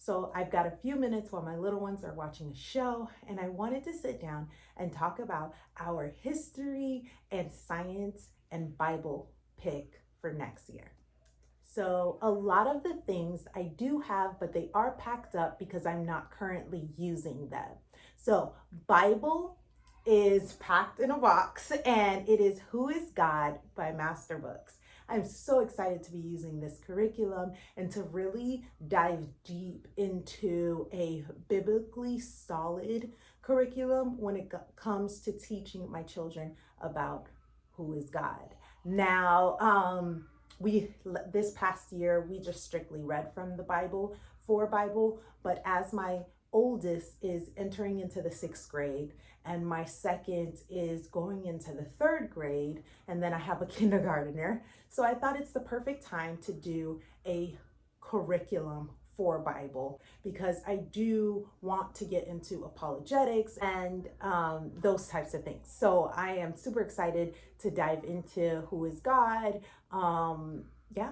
So I've got a few minutes while my little ones are watching a show, and I wanted to sit down and talk about our history and science and Bible pick for next year. So a lot of the things I do have, but they are packed up because I'm not currently using them. So Bible is packed in a box, and it is Who is God by Master Books. I'm so excited to be using this curriculum and to really dive deep into a biblically solid curriculum when it comes to teaching my children about who is God. Now, we this past year we just strictly read from the Bible for Bible, but as my oldest is entering into the 6th grade and my second is going into the 3rd grade, and then I have a kindergartner, so I thought it's the perfect time to do a curriculum for Bible, because I do want to get into apologetics and those types of things. So I am super excited to dive into Who is God. Yeah.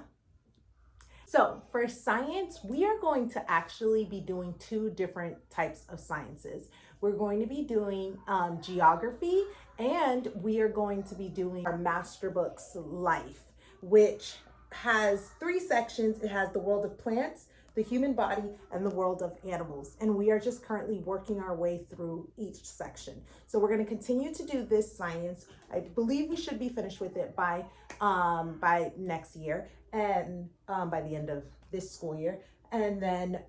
So for science, we are going to actually be doing 2 different types of sciences. We're going to be doing geography, and we are going to be doing our Master Books Life, which has 3 sections. It has the world of plants, the human body, and the world of animals. And we are just currently working our way through each section. So we're going to continue to do this science. I believe we should be finished with it by next year, and by the end of this school year. And then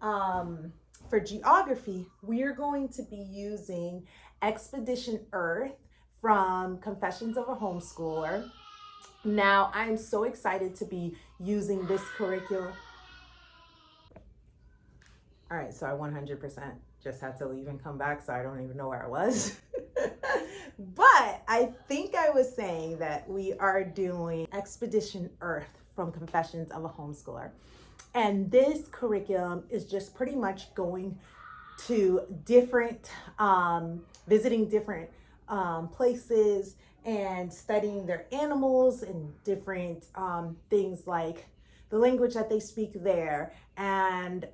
for geography, we are going to be using Expedition Earth from Confessions of a Homeschooler. Now, I'm so excited to be using this curriculum. All right, so I 100% just had to leave and come back, so I don't even know where I was. But I think I was saying that we are doing Expedition Earth from Confessions of a Homeschooler. And this curriculum is just pretty much going to different, visiting different places and studying their animals and different things like the language that they speak there, and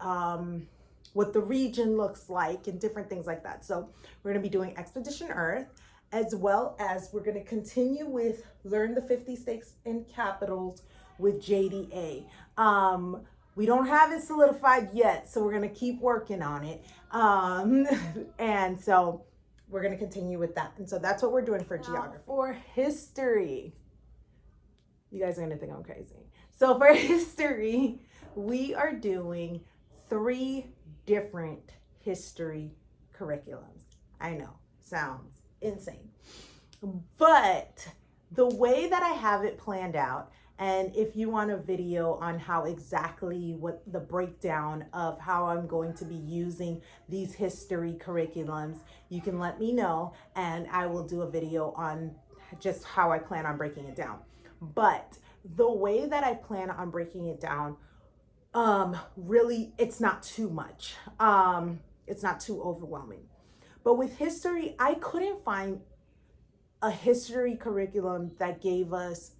what the region looks like and different things like that. So we're going to be doing Expedition Earth, as well as we're going to continue with Learn the 50 States and Capitals with JDA. We don't have it solidified yet, so we're going to keep working on it. And so we're going to continue with that. And so that's what we're doing for geography. For history, you guys are going to think I'm crazy. So for history, we are doing 3 different history curriculums. I know, sounds insane. But the way that I have it planned out, and if you want a video on how exactly what the breakdown of how I'm going to be using these history curriculums, you can let me know, and I will do a video on just how I plan on breaking it down. But the way that I plan on breaking it down, really, it's not too much. It's not too overwhelming. But with history, I couldn't find a history curriculum that gave us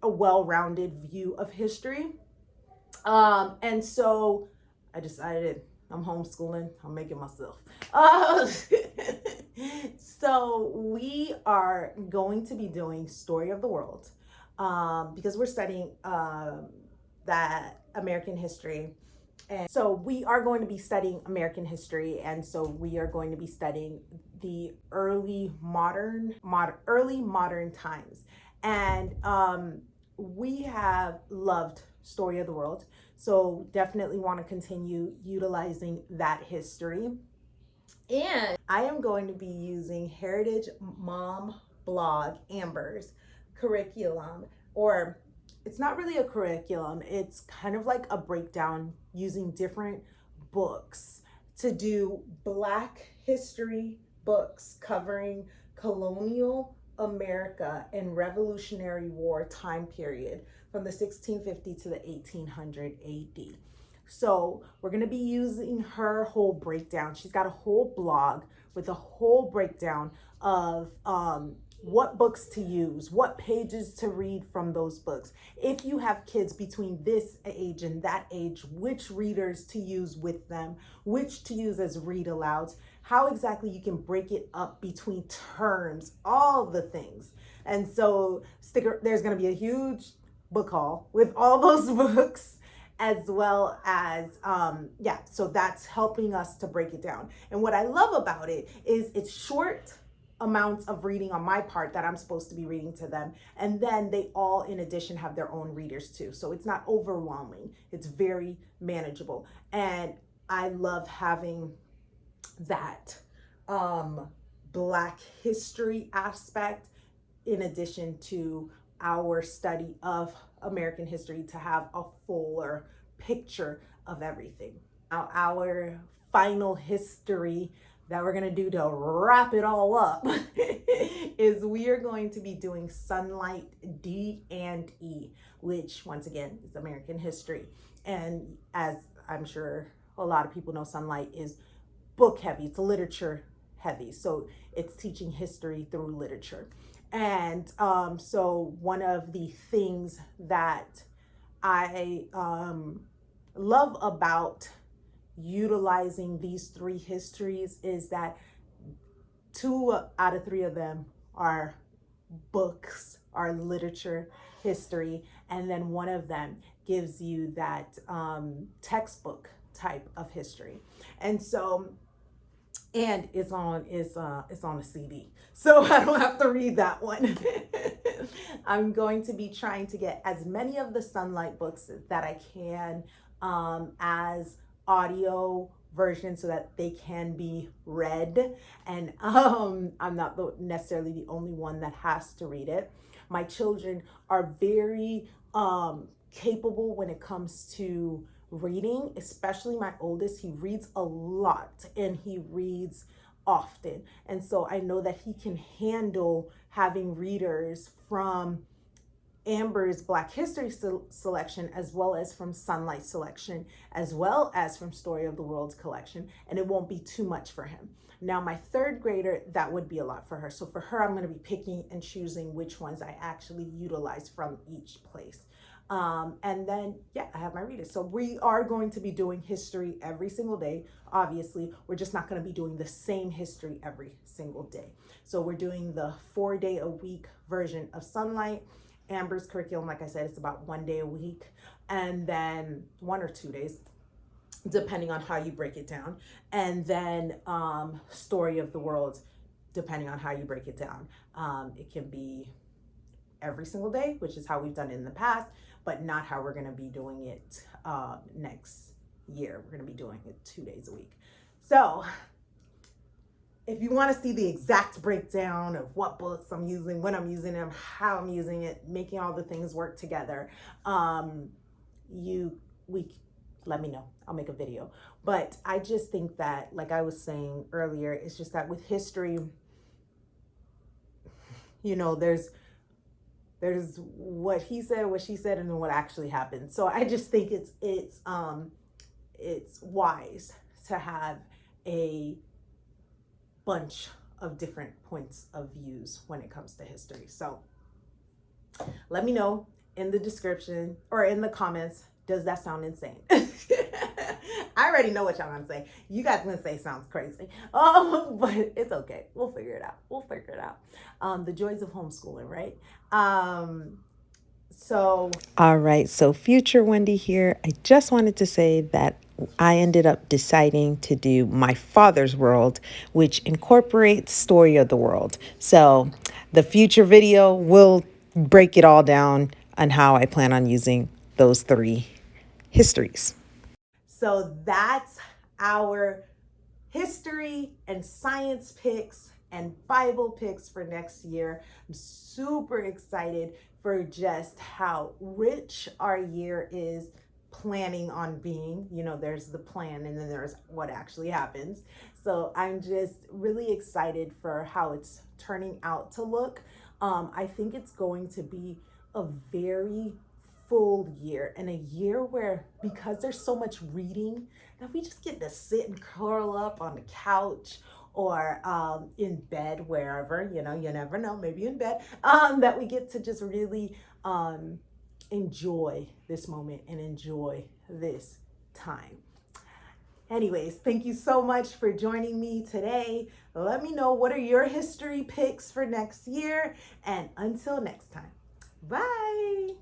a well-rounded view of history. And so I decided I'm homeschooling, I'm making myself. So we are going to be doing Story of the World, because we're studying that American history. And so we are going to be studying American history, and so we are going to be studying the early modern times. And we have loved Story of the World, so definitely want to continue utilizing that history. And I am going to be using Heritage Mom Blog Amber's curriculum, or it's not really a curriculum, it's kind of like a breakdown using different books to do Black history books covering colonial America and Revolutionary War time period from the 1650 to the 1800 AD. So we're going to be using her whole breakdown. She's got a whole blog with a whole breakdown of what books to use, what pages to read from those books. If you have kids between this age and that age, which readers to use with them, which to use as read alouds, how exactly you can break it up between terms, all the things. And so there's going to be a huge book haul with all those books, as well as so that's helping us to break it down. And what I love about it is it's short amounts of reading on my part that I'm supposed to be reading to them, and then they all in addition have their own readers too, so it's not overwhelming, it's very manageable. And I love having that Black history aspect in addition to our study of American history to have a fuller picture of everything. Now, our final history that we're going to do to wrap it all up is we are going to be doing Sunlight D and E, which once again is American history. And as I'm sure a lot of people know, Sunlight is book heavy, it's literature heavy. So it's teaching history through literature. And so one of the things that I love about utilizing these three histories is that 2 out of 3 of them are books, are literature history, and then one of them gives you that textbook type of history. And so and it's on a CD, so I don't have to read that one. I'm going to be trying to get as many of the Sunlight books that I can as audio version so that they can be read, and I'm not necessarily the only one that has to read it. My children are very capable when it comes to reading, especially my oldest. He reads a lot and he reads often. And so I know that he can handle having readers from Amber's Black History selection, as well as from Sunlight selection, as well as from Story of the World's collection, and it won't be too much for him. Now, my 3rd grader, that would be a lot for her. So for her, I'm going to be picking and choosing which ones I actually utilize from each place. And then, I have my readers. So we are going to be doing history every single day. Obviously, we're just not going to be doing the same history every single day. So we're doing the 4-day-a-week version of Sunlight. Amber's curriculum, like I said, it's about 1 day a week, and then 1 or 2 days, depending on how you break it down. And then Story of the World, depending on how you break it down. It can be every single day, which is how we've done it in the past, but not how we're going to be doing it next year. We're going to be doing it 2 days a week. So if you want to see the exact breakdown of what books I'm using, when I'm using them, how I'm using it, making all the things work together, let me know. I'll make a video. But I just think that, like I was saying earlier, it's just that with history, there's what he said, what she said, and then what actually happened. So I just think it's wise to have a bunch of different points of views when it comes to history. So let me know in the description or in the comments, does that sound insane? I already know what y'all gonna say. You guys gonna say sounds crazy. But it's okay. We'll figure it out. The joys of homeschooling, right? All right, so future Wendy here. I just wanted to say that I ended up deciding to do My Father's World, which incorporates Story of the World. So the future video will break it all down on how I plan on using those 3 histories. So that's our history and science picks and Bible picks for next year. I'm super excited for just how rich our year is planning on being. There's the plan and then there's what actually happens. So I'm just really excited for how it's turning out to look. I think it's going to be a very full year, and a year where, because there's so much reading, that we just get to sit and curl up on the couch or in bed, wherever, you know, you never know, maybe in bed, that we get to just really enjoy this moment and enjoy this time. Anyways, thank you so much for joining me today. Let me know, what are your history picks for next year? And until next time, bye.